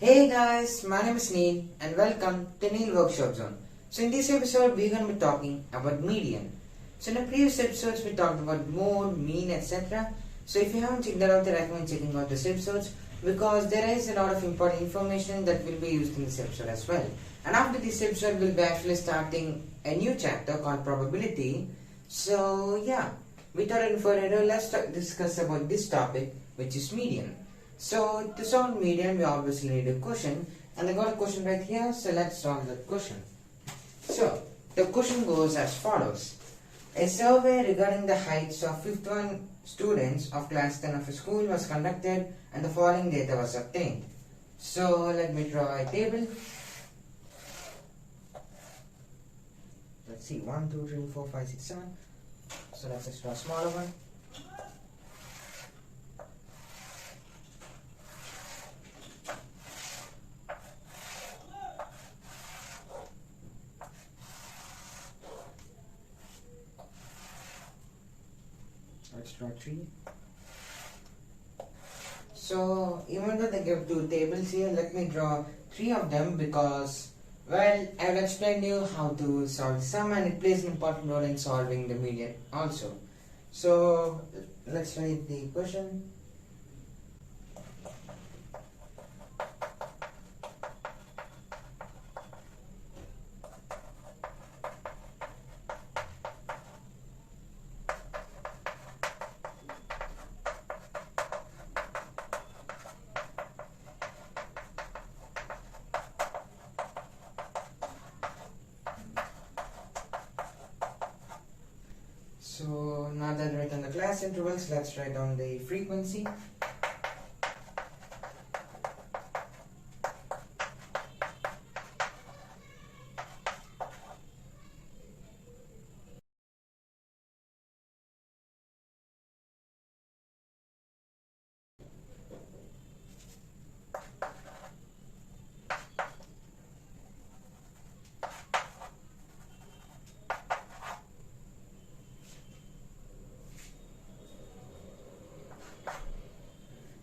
Hey guys, my name is Neel and welcome to Neel Workshop Zone. So in this episode we're going to be talking about median. So in the previous episodes we talked about mode, mean, etc. So if you haven't checked that out, I recommend checking out these episodes because there is a lot of important information that will be used in this episode as well. And after this episode we'll be actually starting a new chapter called probability. So yeah, without any further ado, let's discuss about this topic, which is median. So to solve median, we obviously need a question, and I got a question right here, so let's solve that question. So the question goes as follows. A survey regarding the heights of 51 students of class 10 of a school was conducted and the following data was obtained. So let me draw a table. Let's see, 1, 2, 3, 4, 5, 6, 7. So let's just draw a smaller one. Let's draw 3. So even though they give 2 tables here, let me draw 3 of them because, well, I will explain you how to solve the sum and it plays an important role in solving the median also. So let's write the equation. So now that I write on the class intervals, let's write down the frequency.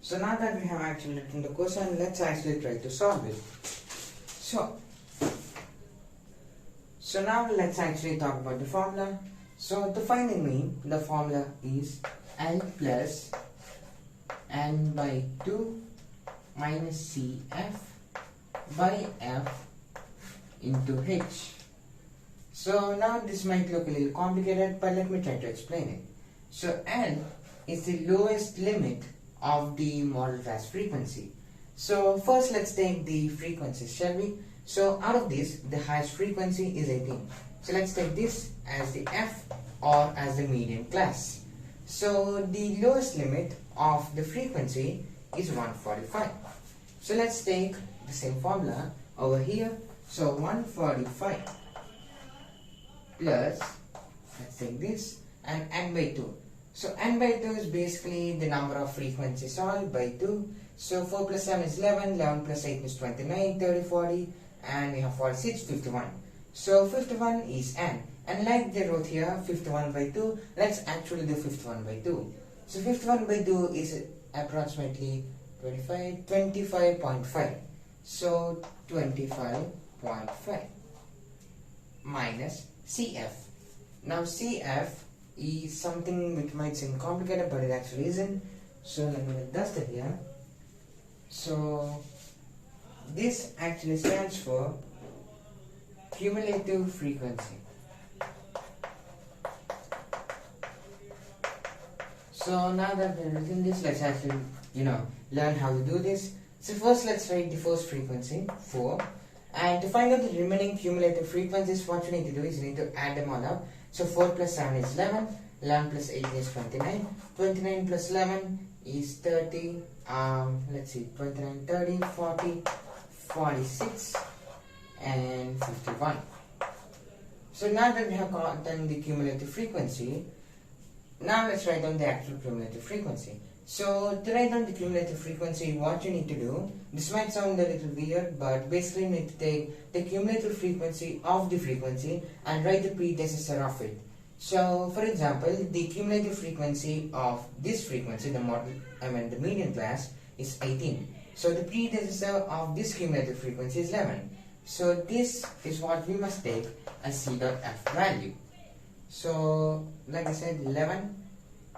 So now that we have actually written the question, let's actually try to solve it. So now let's actually talk about the formula. So to find the mean, the formula is L plus N by 2 minus CF by F into H. So now this might look a little complicated, but let me try to explain it. So L is the lowest limit of the model class frequency. So first let's take the frequencies, shall we? So out of this, the highest frequency is 18. So let's take this as the F or as the median class. So the lowest limit of the frequency is 145. So let's take the same formula over here. So 145 plus, let's take this, and n by 2. So n by 2 is basically the number of frequencies solved by 2. So 4 plus 7 is 11, 11 plus 8 is 29, 30, 40, and we have 46, 51. So 51 is n. And like they wrote here, 51 by 2, let's actually do 51 by 2. So 51 by 2 is approximately 25.5. So 25.5 minus CF. Now CF is something which might seem complicated, but it actually isn't. So let me dust it here. So this actually stands for cumulative frequency. So now that we've written this, let's actually learn how to do this. So first let's write the first frequency, 4. And to find out the remaining cumulative frequencies, what you need to do is you need to add them all up. So 4 plus 7 is 11, 11 plus 8 is 29, 29 plus 11 is 30, let's see, 29, 30, 40, 46 and 51. So now that we have gotten the cumulative frequency, now let's write down the actual cumulative frequency. So to write down the cumulative frequency, what you need to do, this might sound a little weird, but basically you need to take the cumulative frequency of the frequency and write the predecessor of it. So for example, the cumulative frequency of this frequency, the median class, is 18. So the predecessor of this cumulative frequency is 11. So this is what we must take as C dot F value. So like I said, 11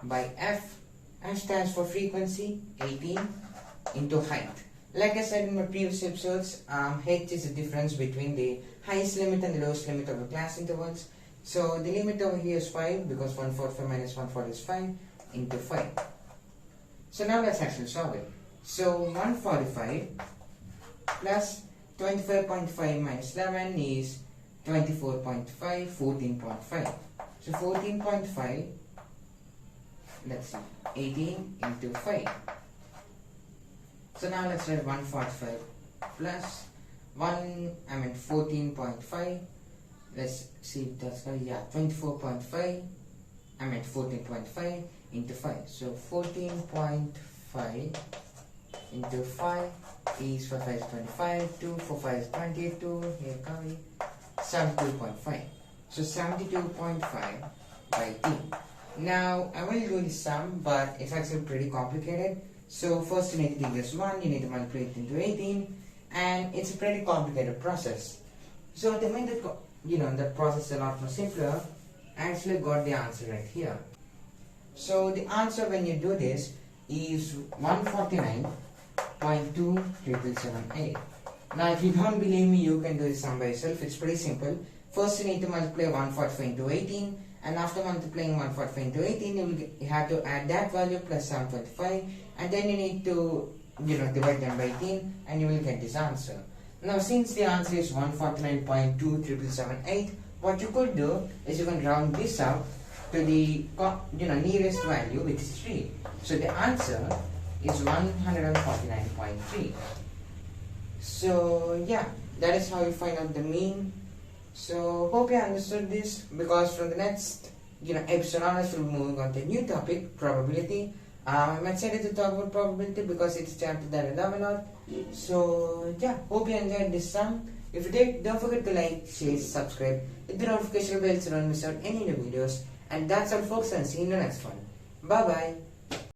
by F. F stands for frequency, 18 into height. Like I said in my previous episodes, H is the difference between the highest limit and the lowest limit of the class intervals. So the limit over here is 5 because 145 minus 140 is 5 into 5. So now let's actually solve it. So 145 plus 25.5 minus 11 is 24.5, 14.5. So 14.5, let's see, 18 into 5. So now let's write 145 plus 14.5. Let's see if that's right. Yeah, 24.5. 14.5 into 5. So 14.5 into 5 is 4 5 is 25, 2 4 5 is 22, here comes 72.5. So 72.5 by T. Now I will do the sum, but it's actually pretty complicated. So first you need to take this 1, you need to multiply it into 18, and it's a pretty complicated process. So to make the process a lot more simpler, I actually got the answer right here. So the answer when you do this is 149.27778. Now if you don't believe me, you can do this sum by yourself. It's pretty simple. First you need to multiply 145 into 18, and after multiplying 145 into 18, you have to add that value plus 725, and then you need to divide them by 18, and you will get this answer. Now since the answer is 149.27778, what you could do is you can round this up to the nearest value, which is 3. So the answer is 149.3. So yeah, that is how you find out the mean. So hope you understood this, because from the next episode on, we'll be moving on to a new topic, probability. I'm excited to talk about probability because it's a chapter that I love a lot. So yeah, hope you enjoyed this sum. If you did, don't forget to like, share, subscribe, hit the notification bell so you don't miss out any new videos. And that's all folks, and see you in the next one. Bye bye.